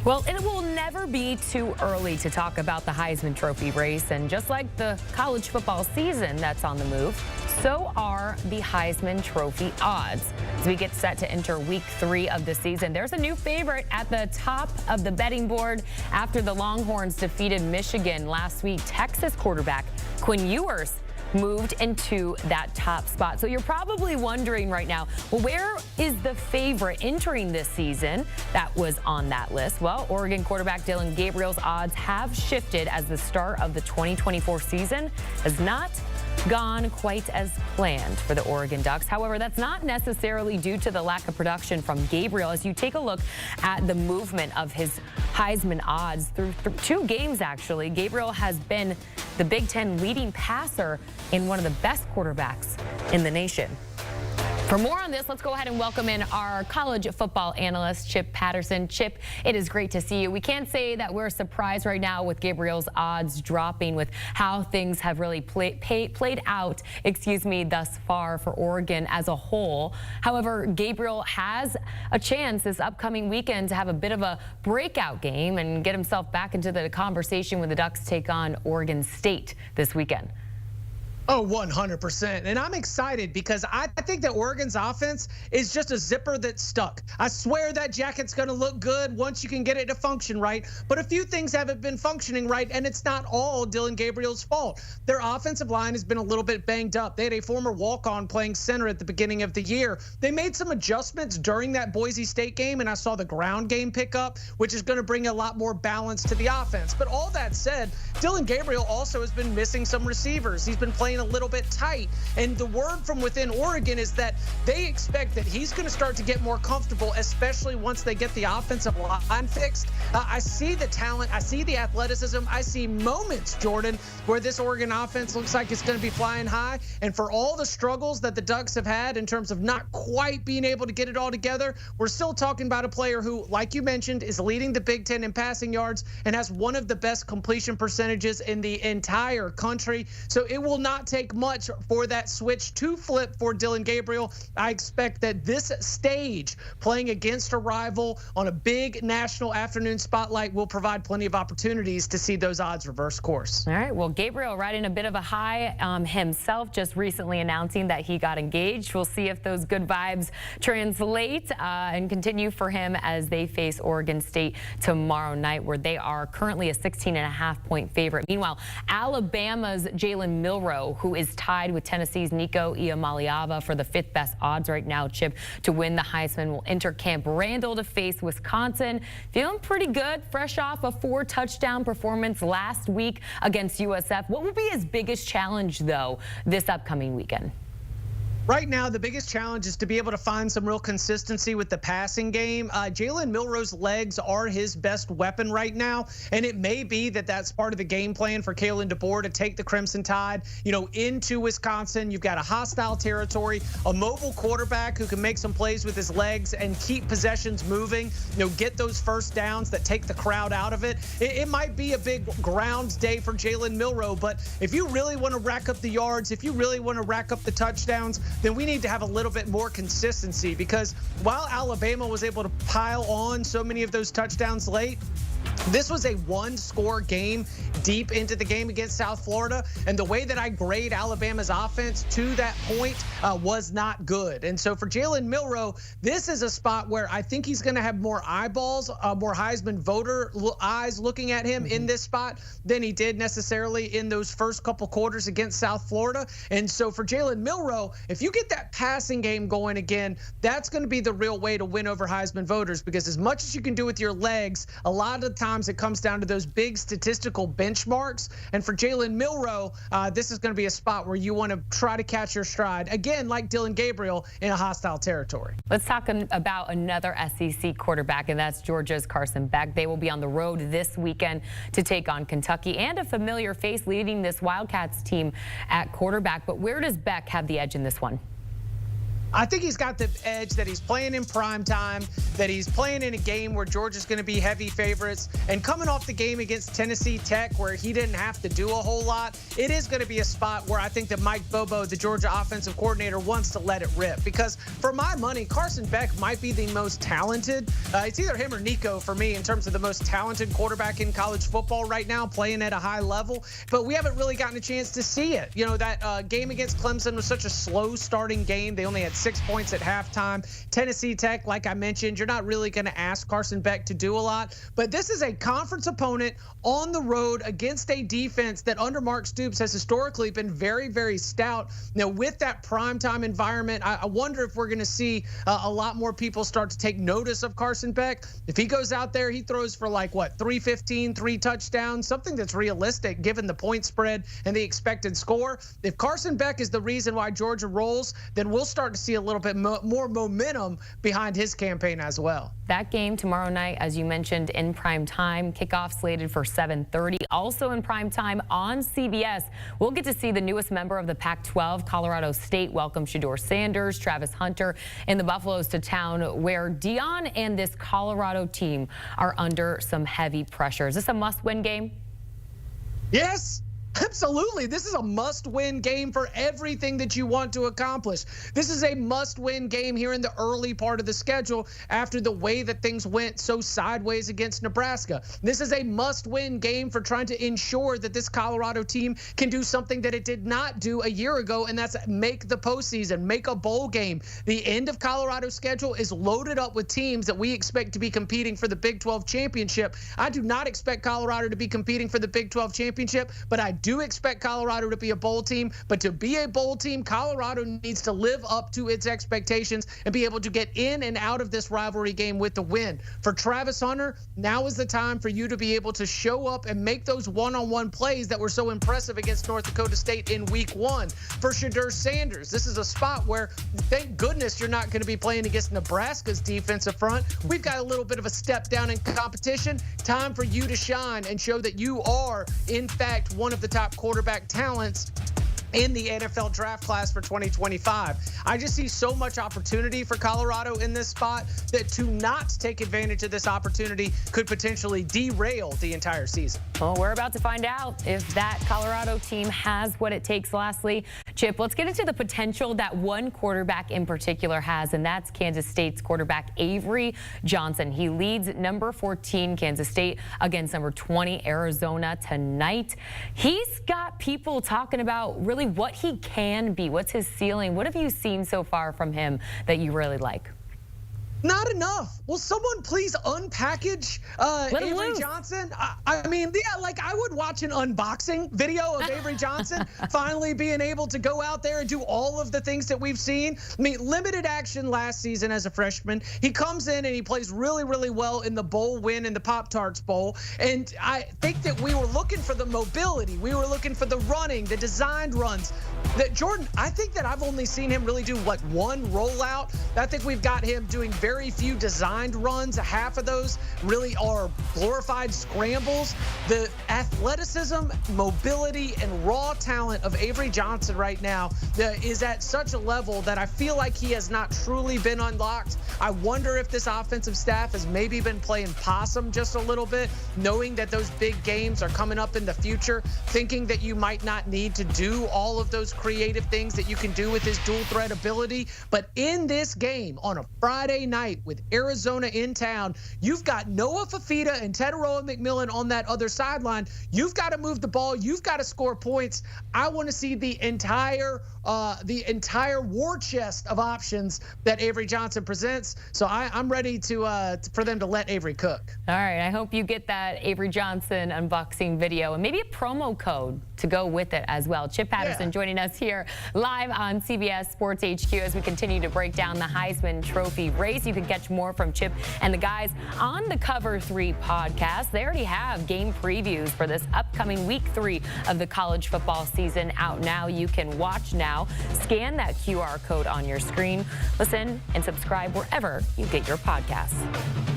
Well, it will never be too early to talk about the Heisman Trophy race. And just like the college football season that's on the move, so are the Heisman Trophy odds. As we get set to enter week 3 of the season, there's a new favorite at the top of the betting board after the Longhorns defeated Michigan last week. Texas quarterback Quinn Ewers moved into that top spot. So you're probably wondering right now, well, where is the favorite entering this season that was on that list? Well, Oregon quarterback Dillon Gabriel's odds have shifted as the start of the 2024 season has not gone quite as planned for the Oregon Ducks. However, that's not necessarily due to the lack of production from Gabriel. As you take a look at the movement of his Heisman odds through 2 games, actually, Gabriel has been the Big Ten leading passer and one of the best quarterbacks in the nation. For more on this, let's go ahead and welcome in our college football analyst, Chip Patterson. Chip, it is great to see you. We can't say that we're surprised right now with Gabriel's odds dropping with how things have really played out, thus far for Oregon as a whole. However, Gabriel has a chance this upcoming weekend to have a bit of a breakout game and get himself back into the conversation when the Ducks take on Oregon State this weekend. Oh, 100%. And I'm excited because I think that Oregon's offense is just a zipper that's stuck. I swear that jacket's going to look good once you can get it to function right. But a few things haven't been functioning right, and it's not all Dillon Gabriel's fault. Their offensive line has been a little bit banged up. They had a former walk-on playing center at the beginning of the year. They made some adjustments during that Boise State game, and I saw the ground game pick up, which is going to bring a lot more balance to the offense. But all that said, Dillon Gabriel also has been missing some receivers. He's been playing a little bit tight, and the word from within Oregon is that they expect that he's going to start to get more comfortable, especially once they get the offensive line fixed. I see the talent, I see the athleticism, I see moments, Jordan, where this Oregon offense looks like it's going to be flying high. And for all the struggles that the Ducks have had in terms of not quite being able to get it all together, we're still talking about a player who, like you mentioned, is leading the Big Ten in passing yards and has one of the best completion percentages in the entire country. So it will not take much for that switch to flip for Dillon Gabriel. I expect that this stage, playing against a rival on a big national afternoon spotlight, will provide plenty of opportunities to see those odds reverse course. All right, well, Gabriel riding a bit of a high himself, just recently announcing that he got engaged. We'll see if those good vibes translate and continue for him as they face Oregon State tomorrow night, where they are currently a 16.5-point favorite. Meanwhile, Alabama's Jaylen Mio, who is tied with Tennessee's Nico Iamaleava for the 5th best odds right now, Chip, to win the Heisman, will enter Camp Randall to face Wisconsin. Feeling pretty good, fresh off a 4-touchdown performance last week against USF. What will be his biggest challenge, though, this upcoming weekend? Right now, the biggest challenge is to be able to find some real consistency with the passing game. Jaylen Milroe's legs are his best weapon right now, and it may be that that's part of the game plan for Kalen DeBoer to take the Crimson Tide, into Wisconsin. You've got a hostile territory, a mobile quarterback who can make some plays with his legs and keep possessions moving, get those first downs that take the crowd out of it. It might be a big ground day for Jaylen Milroe, but if you really want to rack up the yards, if you really want to rack up the touchdowns, then we need to have a little bit more consistency, because while Alabama was able to pile on so many of those touchdowns late, this was a 1-score game deep into the game against South Florida, and the way that I grade Alabama's offense to that point was not good. And so for Jaylen Milroe, this is a spot where I think he's going to have more eyeballs, more Heisman voter eyes looking at him in this spot than he did necessarily in those first couple quarters against South Florida. And so for Jaylen Milroe, if you get that passing game going again, that's going to be the real way to win over Heisman voters, because as much as you can do with your legs, a lot of the times it comes down to those big statistical benchmarks. And for Jaylen Milroe, this is going to be a spot where you want to try to catch your stride, again, like Dillon Gabriel, in a hostile territory. Let's talk about another SEC quarterback, and that's Georgia's Carson Beck. They will be on the road this weekend to take on Kentucky, and a familiar face leading this Wildcats team at quarterback. But where does Beck have the edge in this one? I think he's got the edge that he's playing in prime time, that he's playing in a game where Georgia's going to be heavy favorites. And coming off the game against Tennessee Tech where he didn't have to do a whole lot, it is going to be a spot where I think that Mike Bobo, the Georgia offensive coordinator, wants to let it rip. Because for my money, Carson Beck might be the most talented. It's either him or Nico for me in terms of the most talented quarterback in college football right now, playing at a high level. But we haven't really gotten a chance to see it. You know, that game against Clemson was such a slow starting game. They only had 6 points at halftime. Tennessee Tech, like I mentioned, you're not really going to ask Carson Beck to do a lot. But this is a conference opponent on the road against a defense that under Mark Stoops has historically been very, very stout. Now, with that primetime environment, I wonder if we're going to see a lot more people start to take notice of Carson Beck. If he goes out there, he throws for like, what, 315, 3 touchdowns, something that's realistic given the point spread and the expected score. If Carson Beck is the reason why Georgia rolls, then we'll start to see a little bit more momentum behind his campaign as well. That game tomorrow night, as you mentioned, in prime time, kickoff slated for 7:30. Also in prime time on CBS, we'll get to see the newest member of the Pac-12, Colorado State, welcome Shedeur Sanders, Travis Hunter, and the Buffaloes to town, where Deion and this Colorado team are under some heavy pressure. Is this a must-win game? Yes. Absolutely. This is a must-win game for everything that you want to accomplish. This is a must-win game here in the early part of the schedule after the way that things went so sideways against Nebraska. This is a must-win game for trying to ensure that this Colorado team can do something that it did not do a year ago, and that's make the postseason, make a bowl game. The end of Colorado's schedule is loaded up with teams that we expect to be competing for the Big 12 championship. I do not expect Colorado to be competing for the Big 12 championship, but I do expect Colorado to be a bowl team. But to be a bowl team, Colorado needs to live up to its expectations and be able to get in and out of this rivalry game with the win. For Travis Hunter, now is the time for you to be able to show up and make those one-on-one plays that were so impressive against North Dakota State in week 1. For Shedeur Sanders, this is a spot where, thank goodness, you're not going to be playing against Nebraska's defensive front. We've got a little bit of a step down in competition. Time for you to shine and show that you are, in fact, one of the top quarterback talents in the NFL draft class for 2025. I just see so much opportunity for Colorado in this spot that to not take advantage of this opportunity could potentially derail the entire season. Well, we're about to find out if that Colorado team has what it takes. Lastly, Chip, let's get into the potential that one quarterback in particular has, and that's Kansas State's quarterback Avery Johnson. He leads number 14 Kansas State against number 20 Arizona tonight. He's got people talking about really what he can be. What's his ceiling? What have you seen so far from him that you really like? Not enough. Will someone please unpackage Avery Johnson? I mean, yeah, like I would watch an unboxing video of Avery Johnson finally being able to go out there and do all of the things that we've seen. I mean, limited action last season as a freshman. He comes in and he plays really, really well in the bowl win in the Pop-Tarts Bowl. And I think that we were looking for the mobility. We were looking for the running, the designed runs. That Jordan, I think that I've only seen him really do what, one rollout. I think we've got him doing very few designed runs. Half of those really are glorified scrambles. The athleticism, mobility, and raw talent of Avery Johnson right now is at such a level that I feel like he has not truly been unlocked. I wonder if this offensive staff has maybe been playing possum just a little bit, knowing that those big games are coming up in the future, thinking that you might not need to do all of those creative things that you can do with his dual threat ability. But in this game on a Friday night with Arizona in town, you've got Noah Fafita and Teteroa McMillan on that other sideline. You've got to move the ball. You've got to score points. I want to see the entire war chest of options that Avery Johnson presents. So I'm ready for them to let Avery cook. All right. I hope you get that Avery Johnson unboxing video and maybe a promo code to go with it as well. Chip Patterson joining us here live on CBS Sports HQ as we continue to break down the Heisman Trophy race. You can catch more from Chip and the guys on the Cover 3 podcast. They already have game previews for this upcoming week 3 of the college football season out now. You can watch now. Scan that QR code on your screen. Listen and subscribe wherever you get your podcasts.